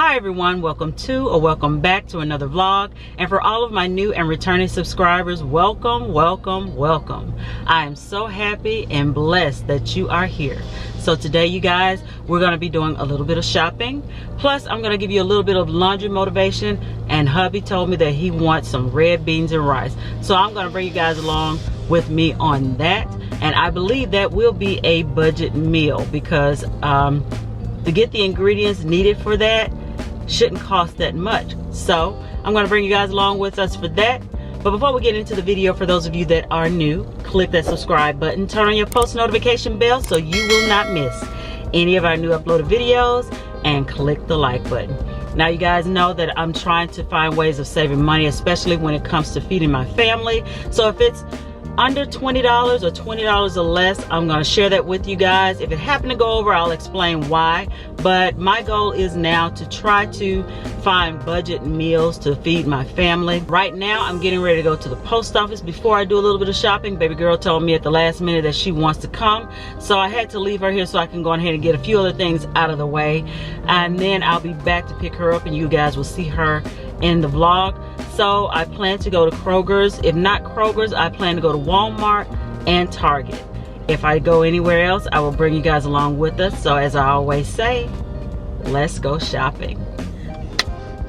Hi everyone, welcome to or welcome back to another vlog. And for all of my new and returning subscribers, welcome, welcome, welcome. I am so happy and blessed that you are here. So today, you guys, we're gonna be doing a little bit of shopping. Plus, I'm gonna give you a little bit of laundry motivation, and hubby told me that he wants some red beans and rice. So I'm gonna bring you guys along with me on that. And I believe that will be a budget meal because to get the ingredients needed for that shouldn't cost that much. So I'm going to bring you guys along with us for that. But before we get into the video, for those of you that are new, click that subscribe button, turn on your post notification bell so you will not miss any of our new uploaded videos, and click the like button. Now you guys know that I'm trying to find ways of saving money, especially when it comes to feeding my family. So if it's under $20 or $20 or less, I'm going to share that with you guys. If it happened to go over, I'll explain why. But my goal is now to try to find budget meals to feed my family. Right now, I'm getting ready to go to the post office. Before I do a little bit of shopping, baby girl told me at the last minute that she wants to come. So I had to leave her here so I can go ahead and get a few other things out of the way. And then I'll be back to pick her up, and you guys will see her in the vlog. So I plan to go to Kroger's. If not Kroger's, I plan to go to Walmart and Target. If I go anywhere else, I will bring you guys along with us. So as I always say, let's go shopping.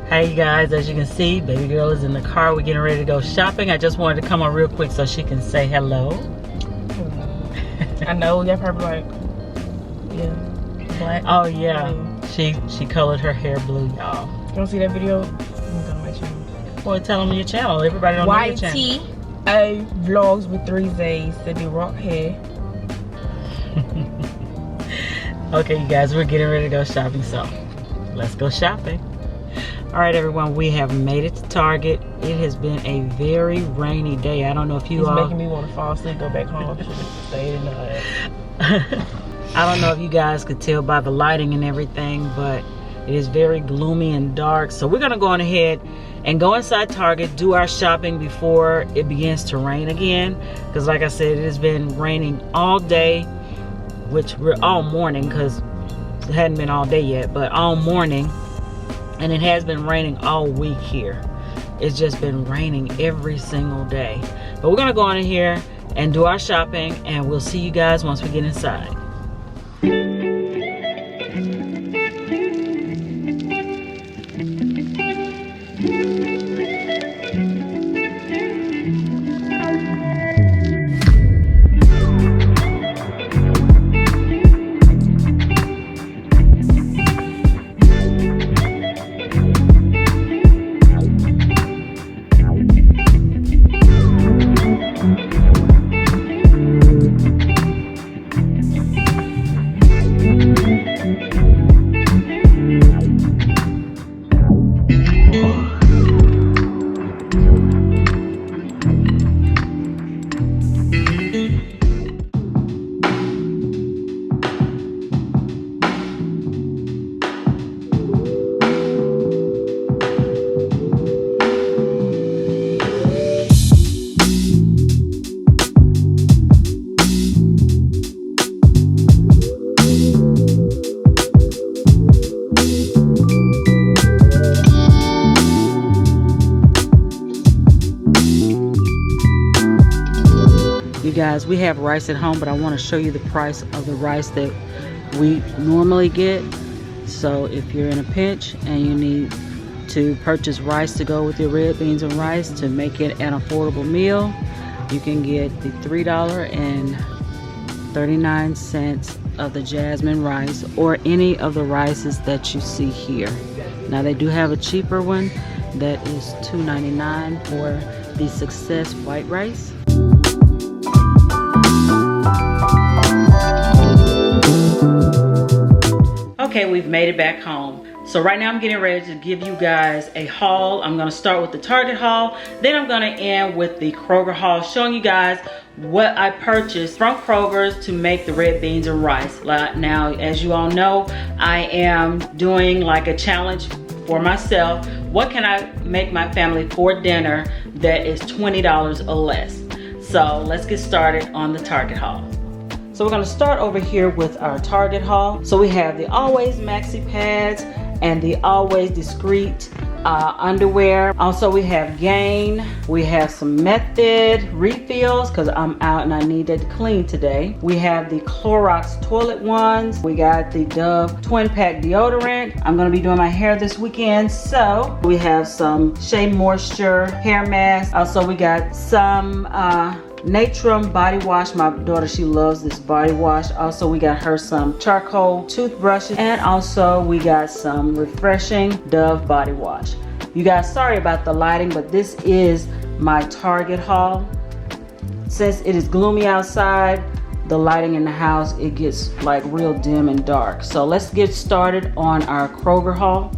Hey you guys, as you can see, baby girl is in the car. We're getting ready to go shopping. I just wanted to come on real quick so she can say hello. I know, you're probably like, yeah, black. Oh yeah, she colored her hair blue, y'all. You don't see that video? I'm gonna my channel. Boy, tell them your channel. Everybody don't know your channel. YTA vlogs with 3 Z's. They do rock hair. Okay, you guys, we're getting ready to go shopping, so let's go shopping. All right, everyone, we have made it to Target. It has been a very rainy day. I don't know if you all... He's making me want to fall asleep, go back home. Stay tonight. I don't know if you guys could tell by the lighting and everything, but it is very gloomy and dark. So we're gonna go on ahead and go inside Target, do our shopping before it begins to rain again. Because like I said, it has been raining all day, which we're all morning, because it hadn't been all day yet, but all morning. And it has been raining all week here. It's just been raining every single day. But we're gonna go on in here and do our shopping, and we'll see you guys once we get inside. Guys, we have rice at home, but I want to show you the price of the rice that we normally get. So if you're in a pinch and you need to purchase rice to go with your red beans and rice to make it an affordable meal, you can get the $3.39 of the jasmine rice, or any of the rices that you see here. Now they do have a cheaper one that is $2.99 for the Success white rice. Okay, we've made it back home. So right now I'm getting ready to give you guys a haul. I'm gonna start with the Target haul, then I'm gonna end with the Kroger haul, showing you guys what I purchased from Kroger's to make the red beans and rice. Now, as you all know, I am doing like a challenge for myself. What can I make my family for dinner that is $20 or less? So let's get started on the Target haul. So we're gonna start over here with our Target haul. So we have the Always Maxi Pads. and the Always Discreet underwear. Also, we have Gain. We have some Method refills because I'm out and I need that to clean today. We have the Clorox toilet ones. We got the Dove twin pack deodorant. I'm gonna be doing my hair this weekend, so we have some Shea Moisture hair mask. Also, we got some Natrum body wash. My daughter, she loves this body wash. Also, we got her some charcoal toothbrushes, and also we got some refreshing Dove body wash. You guys, sorry about the lighting, but this is my Target haul. Since it is gloomy outside, the lighting in the house, it gets like real dim and dark. So let's get started on our Kroger haul.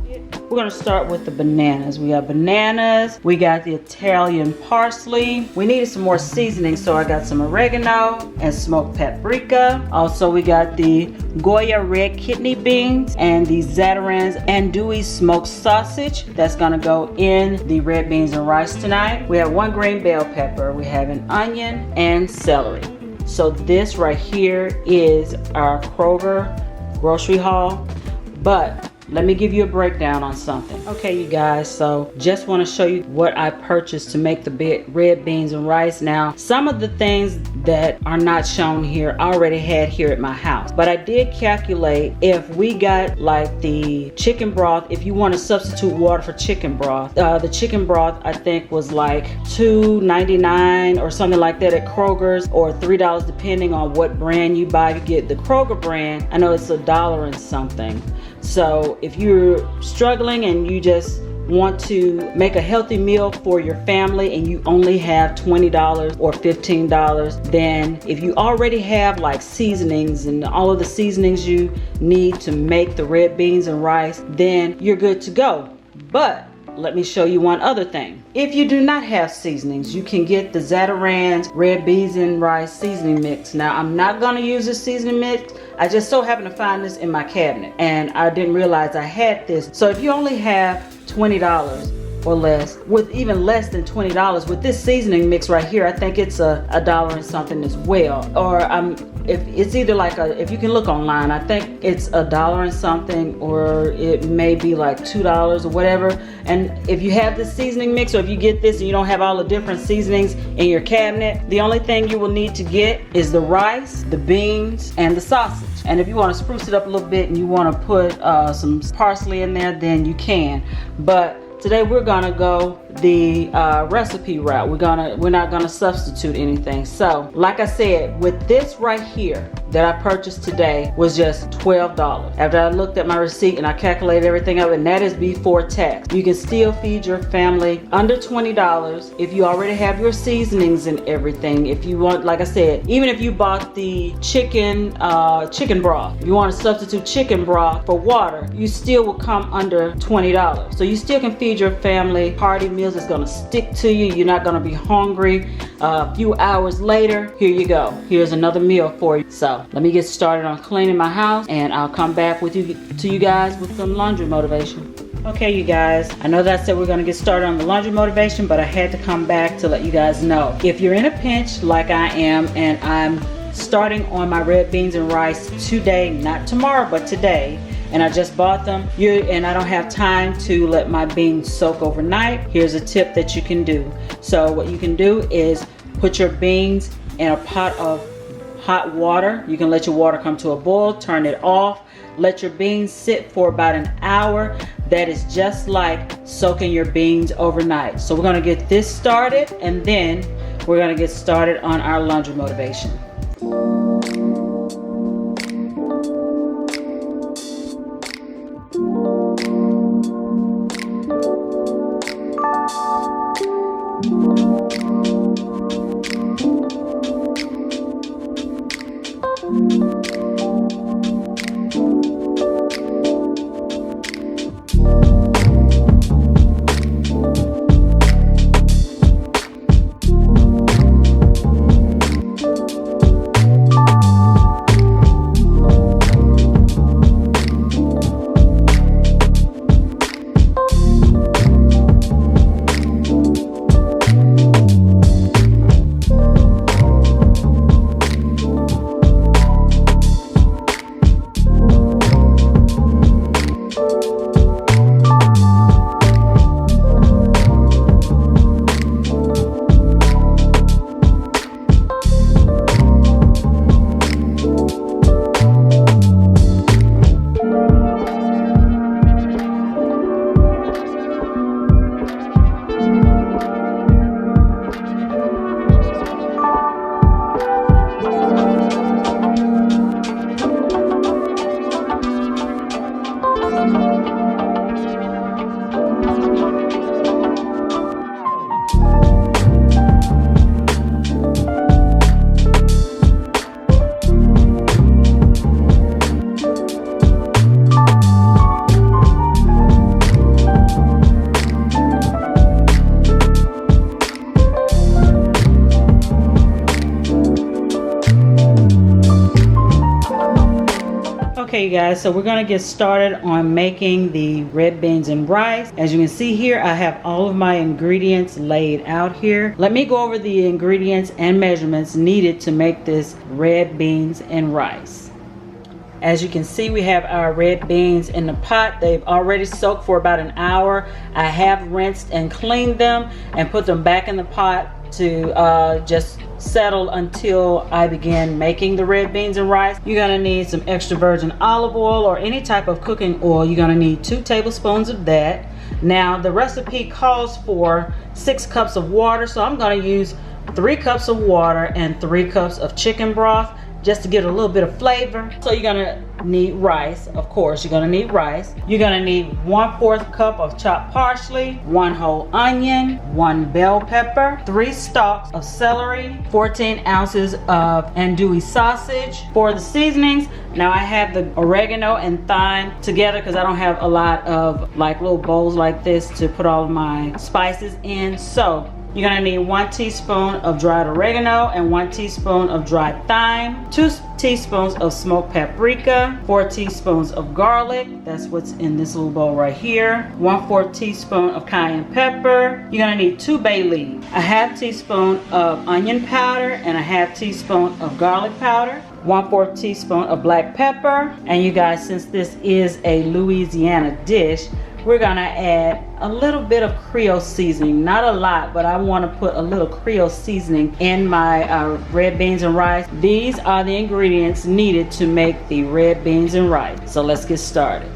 We're gonna start with the bananas. We got bananas, we got the Italian parsley. We needed some more seasoning, so I got some oregano and smoked paprika. Also, we got the Goya red kidney beans and the Zatarain's andouille smoked sausage. That's gonna go in the red beans and rice tonight. We have 1 green bell pepper. We have an onion and celery. So this right here is our Kroger grocery haul, but let me give you a breakdown on something. Okay, you guys, so just want to show you what I purchased to make the red beans and rice. Now, some of the things that are not shown here I already had here at my house, but I did calculate if we got like the chicken broth, if you want to substitute water for chicken broth, the chicken broth I think was like $2.99 or something like that at Kroger's, or $3 depending on what brand you buy. If you get the Kroger brand, I know it's $1 and something. So if you're struggling and you just want to make a healthy meal for your family and you only have $20 or $15, then if you already have like seasonings and all of the seasonings you need to make the red beans and rice, then you're good to go. But let me show you one other thing. If you do not have seasonings, you can get the Zatarain's red beans and rice seasoning mix. Now, I'm not gonna use this seasoning mix. I just so happened to find this in my cabinet and I didn't realize I had this. So if you only have $20 or less, with even less than $20 with this seasoning mix right here, I think it's $1 and something as well. Or if it's either like if you can look online, I think it's $1 and something, or it may be like $2 or whatever. And if you have this seasoning mix, or if you get this and you don't have all the different seasonings in your cabinet, the only thing you will need to get is the rice, the beans, and the sausage. And if you want to spruce it up a little bit and you want to put some parsley in there, then you can. But today we're gonna go the recipe route. We're not gonna substitute anything. So like I said, with this right here that I purchased today was just $12. After I looked at my receipt and I calculated everything up, and that is before tax. You can still feed your family under $20 if you already have your seasonings and everything. If you want, like I said, even if you bought the chicken broth, if you want to substitute chicken broth for water, you still will come under $20. So you still can feed your family hearty meals. It's gonna stick to you. You're not gonna be hungry a few hours later. Here you go. Here's another meal for you. So let me get started on cleaning my house, and I'll come back to you guys with some laundry motivation. Okay, you guys, I know that I said we're gonna get started on the laundry motivation, but I had to come back to let you guys know. If you're in a pinch like I am, and I'm starting on my red beans and rice today, not tomorrow, but today, and I just bought them, and I don't have time to let my beans soak overnight, here's a tip that you can do. So what you can do is put your beans in a pot of hot water. You can let your water come to a boil, turn it off, let your beans sit for about an hour. That is just like soaking your beans overnight. So we're gonna get this started, and then we're gonna get started on our laundry motivation. Okay, you guys, so we're gonna get started on making the red beans and rice. As you can see here, I have all of my ingredients laid out here. Let me go over the ingredients and measurements needed to make this red beans and rice. As you can see, we have our red beans in the pot. They've already soaked for about an hour. I have rinsed and cleaned them and put them back in the pot to just settle until I begin making the red beans and rice. You're gonna need some extra virgin olive oil or any type of cooking oil. You're gonna need 2 tablespoons of that. Now the recipe calls for 6 cups of water, so I'm gonna use 3 cups of water and 3 cups of chicken broth just to get a little bit of flavor. So you're gonna need rice, of course, you're gonna need rice. You're gonna need 1/4 cup of chopped parsley, 1 whole onion, 1 bell pepper, 3 stalks of celery, 14 ounces of andouille sausage. For the seasonings, now I have the oregano and thyme together because I don't have a lot of like little bowls like this to put all of my spices in. So you're gonna need 1 teaspoon of dried oregano and 1 teaspoon of dried thyme, 2 teaspoons of smoked paprika, 4 teaspoons of garlic. That's what's in this little bowl right here. 1/4 teaspoon of cayenne pepper. You're gonna need 2 bay leaves, a 1/2 teaspoon of onion powder and a 1/2 teaspoon of garlic powder, 1/4 teaspoon of black pepper. And you guys, since this is a Louisiana dish, we're gonna add a little bit of Creole seasoning, not a lot, but I want to put a little Creole seasoning in my red beans and rice. These are the ingredients needed to make the red beans and rice. So let's get started.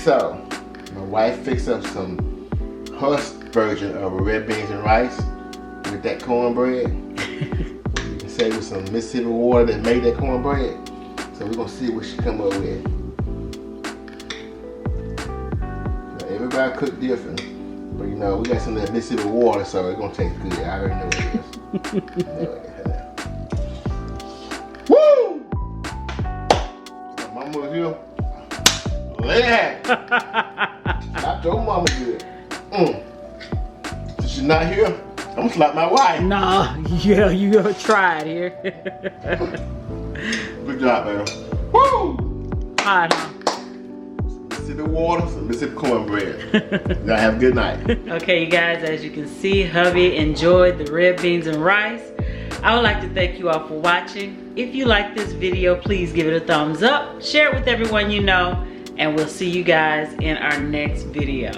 So, my wife fixed up some her version of red beans and rice with that cornbread. You can say it was some Mississippi water that made that cornbread. So we're gonna see what she come up with. Now, every everybody cook different. But you know, we got some of that Mississippi water, so it's gonna taste good. I already know what it is. Woo! My mama here. Yeah. Slap your mama good. Since she's not here, I'm gonna slap my wife. Nah, yeah, you gonna try it here. Good job, baby. Woo! Hot, huh? Some Mississippi water, some Mississippi cornbread. Y'all have a good night. Okay, you guys, as you can see, hubby enjoyed the red beans and rice. I would like to thank you all for watching. If you like this video, please give it a thumbs up, share it with everyone you know, and we'll see you guys in our next video.